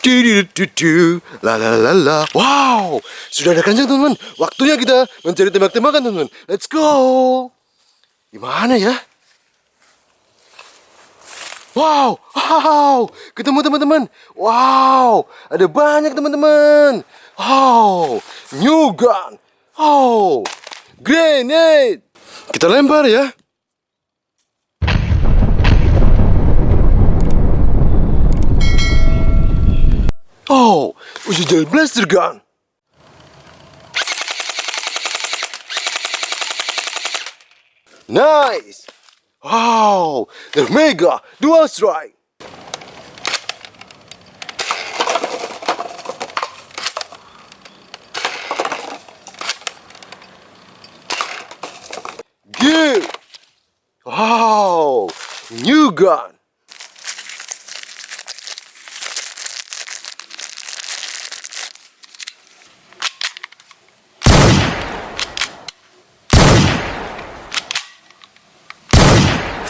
La la la la. Wow, sudah ada keranjang teman-teman. Waktunya kita mencari tembak-tembakan teman-teman. Let's go. Gimana ya? Wow, wow, ketemu teman-teman. Wow, ada banyak teman-teman. Wow, new gun. Wow, grenade. Kita lempar ya. Oh, original blaster gun. Nice. Wow, the mega dual strike. Good. Wow, new gun.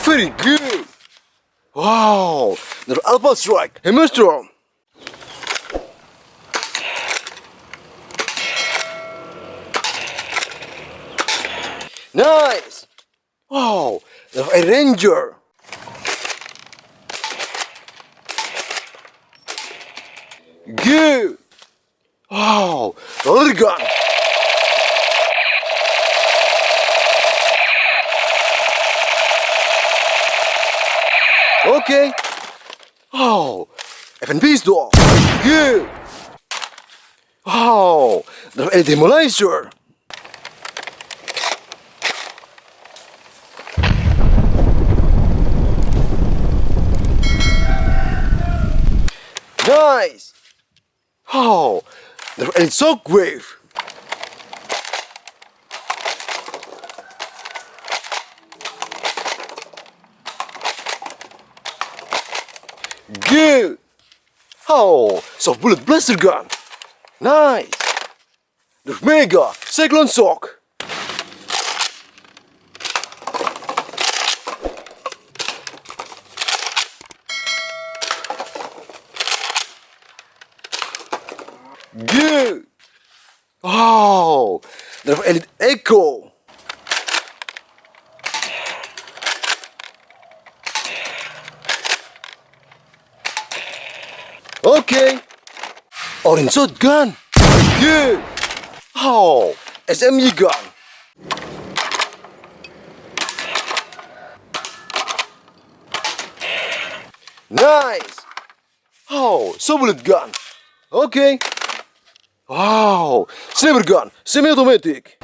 Very good. Wow, the Alpha Strike, Hammerstorm. Nice. Wow, the Ranger. Good. Wow, the other gun. Okay. Oh, FN pistol. Good. Oh, the demolizer. Nice. Oh, the shockwave. Good. Oh, soft bullet blaster gun. Nice. The mega cyclone shock. Good. Oh, the elite echo. Okay. Orange shotgun. Good. Oh, SMG gun. Nice. Oh, bullet gun. Okay. Wow, sniper gun, semi-automatic.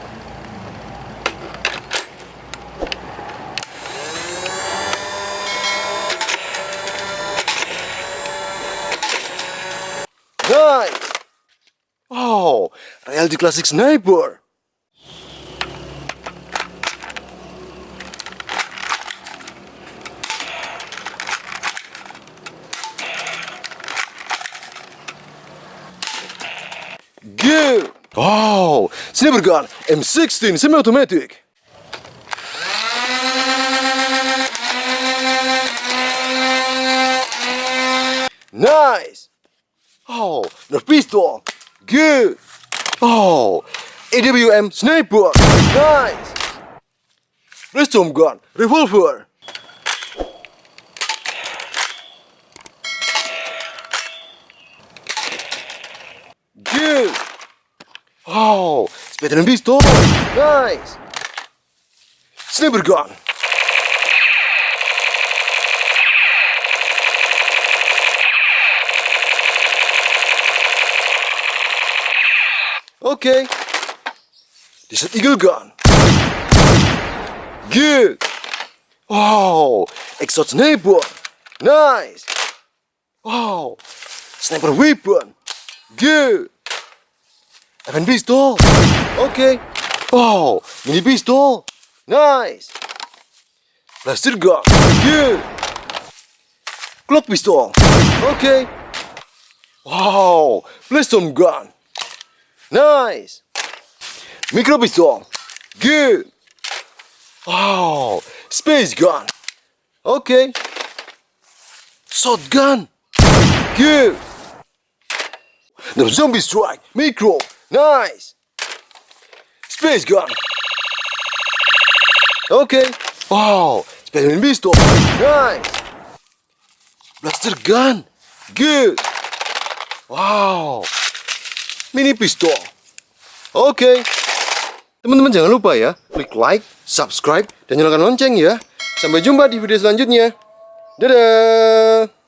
Nice. Oh, reality classic sniper. Good. Oh, sniper gun, M16 semi-automatic. Nice. Oh, Nerf pistol. Good. Oh, AWM sniper. Nice. Brainstorm gun, revolver. Good. Oh, Spider-Man pistol. Nice. Sniper gun. Okay. Desert Eagle gun. Good. Oh, Exot sniper. Nice. Oh, sniper weapon. Good. FN pistol. Okay. Oh, mini pistol. Nice. Blaster gun. Good. Clock pistol. Okay. Wow, Blaster gun. Nice. Micro pistol. Good. Wow, space gun. Okay. Shotgun. Good. Magnum Zombie Strike Micro. Nice. Space Gun. Oke. Wow. Special Pistol. Nice. Blaster Gun. Good. Wow. Mini Pistol. Oke. Teman-teman jangan lupa ya, klik like, subscribe, dan nyalakan lonceng ya. Sampai jumpa di video selanjutnya. Dadah.